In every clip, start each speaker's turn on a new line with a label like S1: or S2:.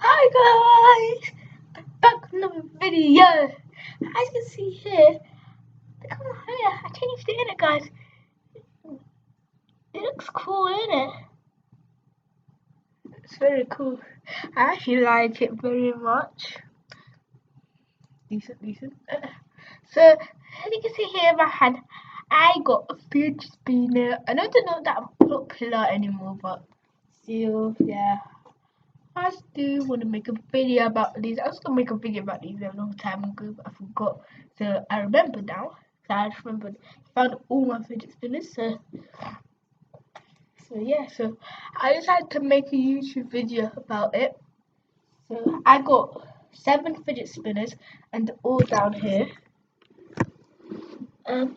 S1: Hi guys! Back with another video! As you can see here, come on here, I changed it in it guys. It looks cool, isn't it? It's very cool. I actually like it very much. Decent. So, as you can see here in my hand, I got a fidget spinner. I know they're not that popular anymore, but still, yeah. I still want to make a video about these. I was going to make a video about these a long time ago, but I forgot. So I remember now. So I just remembered. Found all my fidget spinners. So yeah. So I decided to make a YouTube video about it. So I got 7 fidget spinners, and they're all down here. Um.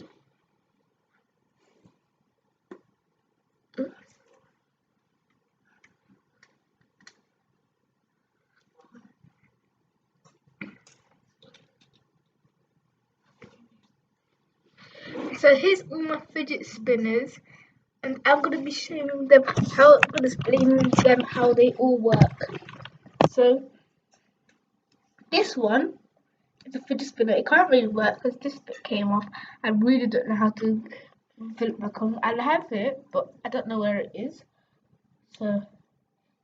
S1: So here's all my fidget spinners, and I'm gonna be showing them how I'm gonna explain them how they all work. So this one is a fidget spinner. It can't really work because this bit came off. I really don't know how to fill it back on. I have it, but I don't know where it is. So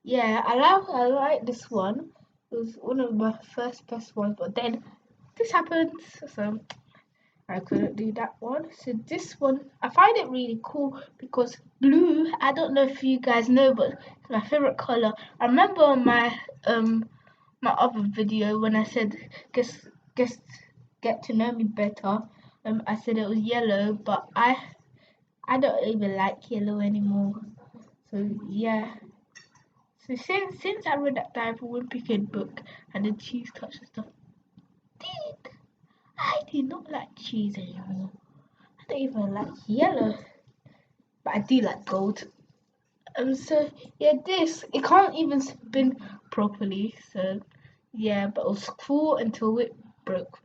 S1: yeah, I like this one. It was one of my first best ones, but then this happened, so I couldn't do that one. So this one, I find it really cool because blue. I don't know if you guys know, but it's my favorite color. I remember on my other video when I said guess get to know me better. I said it was yellow, but I don't even like yellow anymore. So yeah. So since I read that Diaper Wimpy book and the cheese touch and stuff, I did not like cheese anymore. I don't even like yellow, but I do like gold. So yeah, this it can't even spin properly. So yeah, but it was cool until it broke.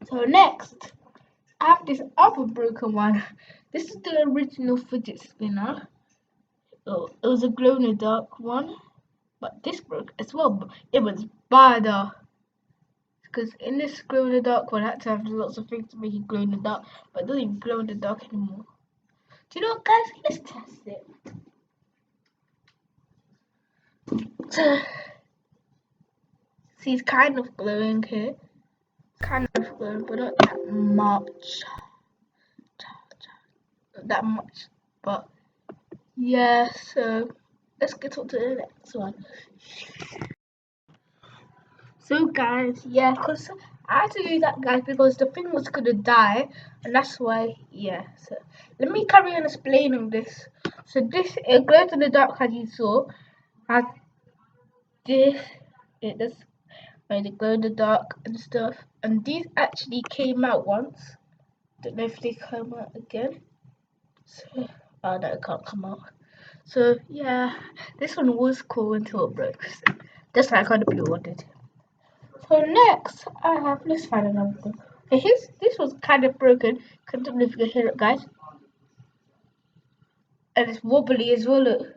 S1: So next, I have this other broken one. This is the original fidget spinner. Oh, it was a glow in the dark one, but this broke as well. But it was badder because in this glow in the dark one, I had to have lots of things to make it glow in the dark, but it doesn't even glow in the dark anymore. Do you know what, guys? Let's test it. So, see, it's kind of glowing here. Kind of glowing, but not that much. Not that much, but yeah. So let's get on to the next one. So guys, yeah, cause I had to do that, guys, because the thing was gonna die, and that's why, yeah. So let me carry on explaining this. So this it glows in the dark, as you saw, has this. It does when it glow in the dark and stuff, and these actually came out once. Don't know if they come out again. So oh no, it can't come out. So yeah, this one was cool until it broke. Just like how the blue one did. So next, I have, let's find another one. Okay, this was kind of broken. I don't know if you can hear it, guys. And it's wobbly as well. Look,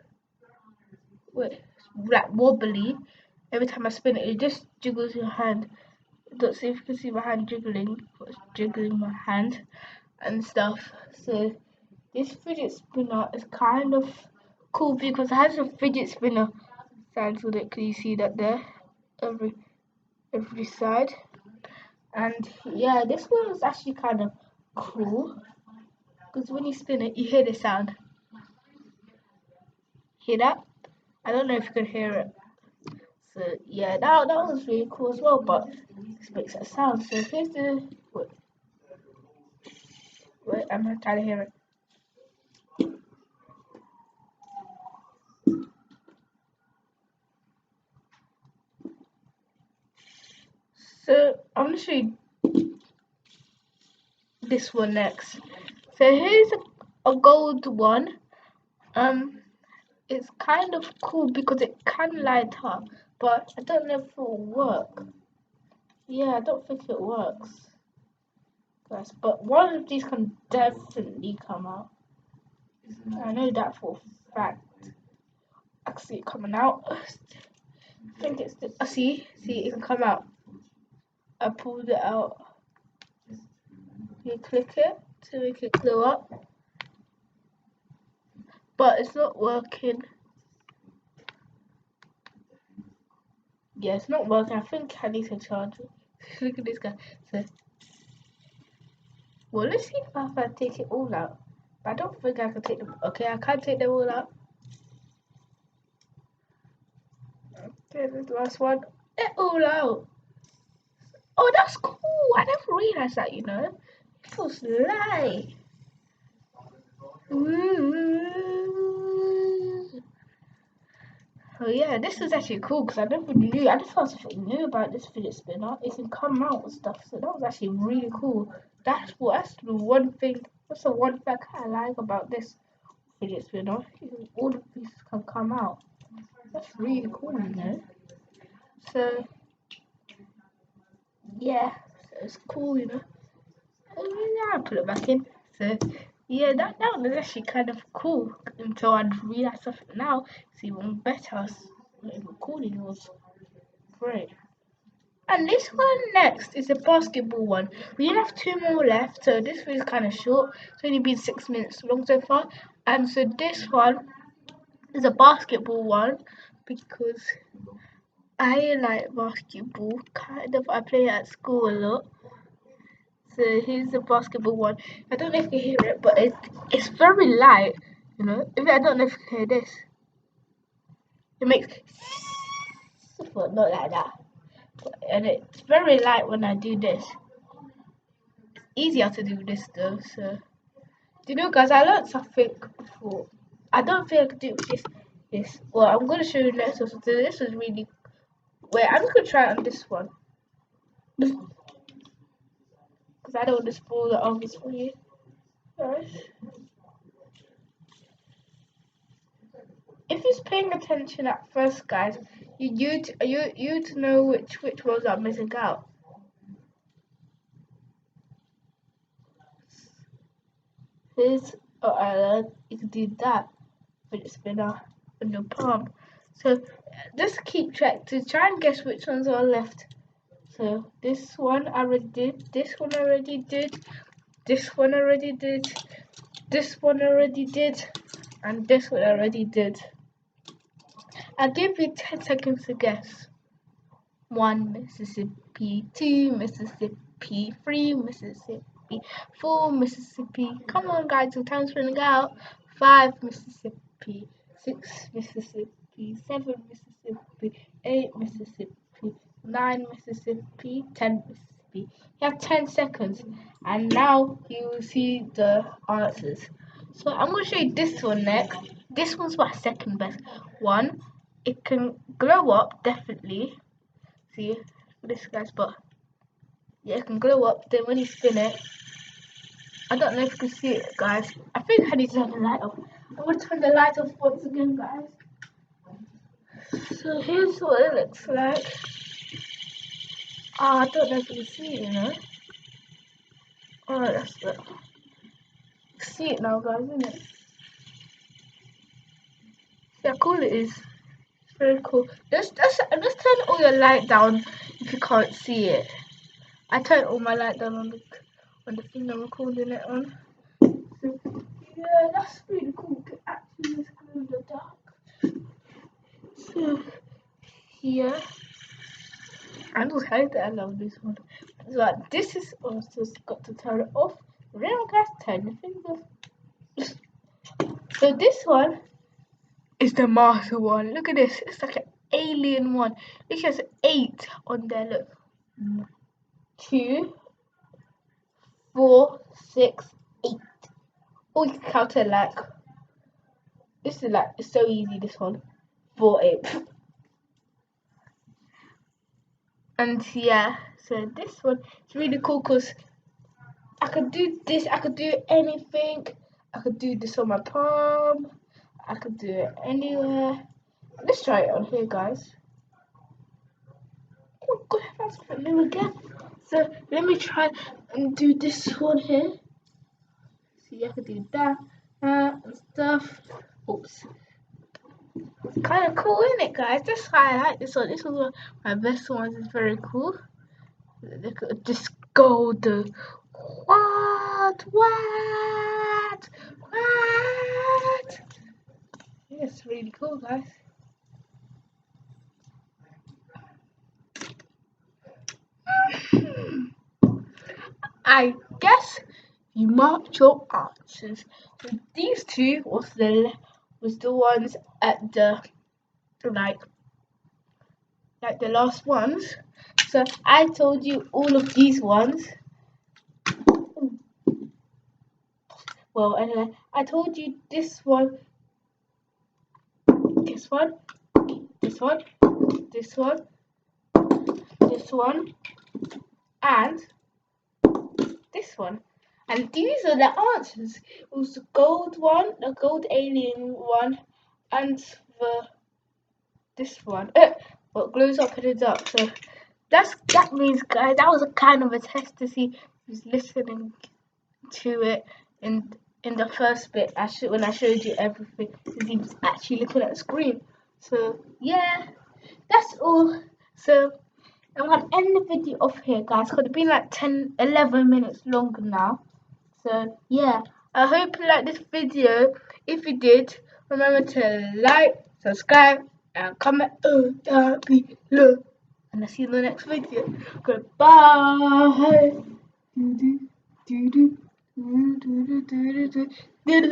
S1: wait, it's like wobbly. Every time I spin it, it just jiggles your hand. Don't see if you can see my hand jiggling, but it's jiggling my hand and stuff. So this fidget spinner is kind of cool because it has a fidget spinner sounds with it. Can you see that there? Every side. And yeah, this one is actually kind of cool because when you spin it, you hear the sound. Hear that? I don't know if you can hear it. So yeah, that was really cool as well. But this makes a sound. So here's the wait, I'm not trying to hear it. So I'm gonna show you this one next. So here's a gold one. It's kind of cool because it can light up, but I don't know if it will work. Yeah, I don't think it works. Guys, but one of these can definitely come out. I know that for a fact. see it coming out. I think it's the, see it can come out. I pulled it out. You click it to make it glow up, but it's not working. Yeah, it's not working. I think I need to charge it. Look at this guy. So, well, let's see if I can take it all out. But I don't think I can take them. Okay, I can't take them all out. Okay, this last one. It all out. Oh, that's cool. I never realized that, you know. It feels light. Ooh. Oh yeah, this is actually cool because I never knew. I just found something new about this fidget spinner. It can come out and stuff, so that was actually really cool. That's the one thing. That's the one thing I like about this fidget spinner. All the pieces can come out. That's really cool, you know. So yeah, so it's cool, you know. Yeah, I put it back in. So yeah, that was actually kind of cool until I realized something now. It's even better. It's even cooler. It was great. And this one next is a basketball one. We only have two more left, so this one is kind of short. It's only been 6 minutes long so far. And so this one is a basketball one because I like basketball. Kind of, I play it at school a lot. So here's the basketball one. I don't know if you hear it, but it's very light. You know, I don't know if you can hear this. It makes, but not like that. And it's very light when I do this. Easier to do this though. So, do you know, guys? I learned something before. I don't think I could do this. Well, I'm gonna show you next one. So this is really. Wait, I'm just gonna try it on this one because I don't want to spoil the others for you. Guys. If you're paying attention at first, guys, you'd know which ones are missing out. Here's I learned you can do that with the spinner on your palm. So just keep track to try and guess which ones are left. So this one I already did. This one I already did. This one I already did. This one I already did. And this one I already did. I'll give you 10 seconds to guess. 1 Mississippi, 2 Mississippi, 3 Mississippi, 4 Mississippi. Come on, guys, your time's running out. 5 Mississippi, 6 Mississippi, 7 Mississippi, 8 Mississippi, 9 Mississippi, 10 Mississippi. You have 10 seconds, and now you will see the answers. So I'm going to show you this one next. This one's my second best one. It can glow up, definitely. See this guy's butt. Yeah, it can glow up. Then when you spin it, I don't know if you can see it, guys. I think I need to turn the light off. I'm gonna turn the light off once again, guys. So here's what it looks like. I don't know if you can see it, you know. Oh, that's it. See it now, guys, isn't it? See how cool it is. It's very cool. Just turn all your light down if you can't see it. I turned all my light down on the thing I'm recording it on. So, yeah, that's really cool. You can actually just glow in the dark. So, yeah. I just hate that I love this one. So, this is also got to turn it off. Remember, guys, turn the things off. So, this one is the master one. Look at this. It's like an alien one. It has 8 on there. Look. 2, 4, 6, 8. Oh, you can count it like. This is like, it's so easy, this one. 4, 8. And yeah, so this one is really cool because I could do this, I could do anything. I could do this on my palm. I could do it anywhere. Let's try it on here, guys. Oh my god, I found something new again. So let me try and do this one here. See, I could do that and stuff. Oops. kind of cool, isn't it, guys? That's why I like this one. This was one of my best ones. It's very cool. Look at this gold. What? What? What? Yeah, it's really cool, guys. I guess you marked your answers. So these two was the ones at the like the last ones. So I told you all of these ones. Well, anyway, I told you this one, this one, this one, this one, this one, and this one. And these are the answers. It was the gold one, the gold alien one, and this one. What glows up in the dark. So that means, guys, that was a kind of a test to see who's listening to it in the first bit. When I showed you everything, because he was actually looking at the screen. So yeah, that's all. So I'm gonna end the video off here, guys, because it's been like 11 minutes longer now. So yeah, I hope you liked this video. If you did, remember to like, subscribe, and comment down below. And I'll see you in the next video. Goodbye. Do, do, do, do, do, do, do, do, do, do.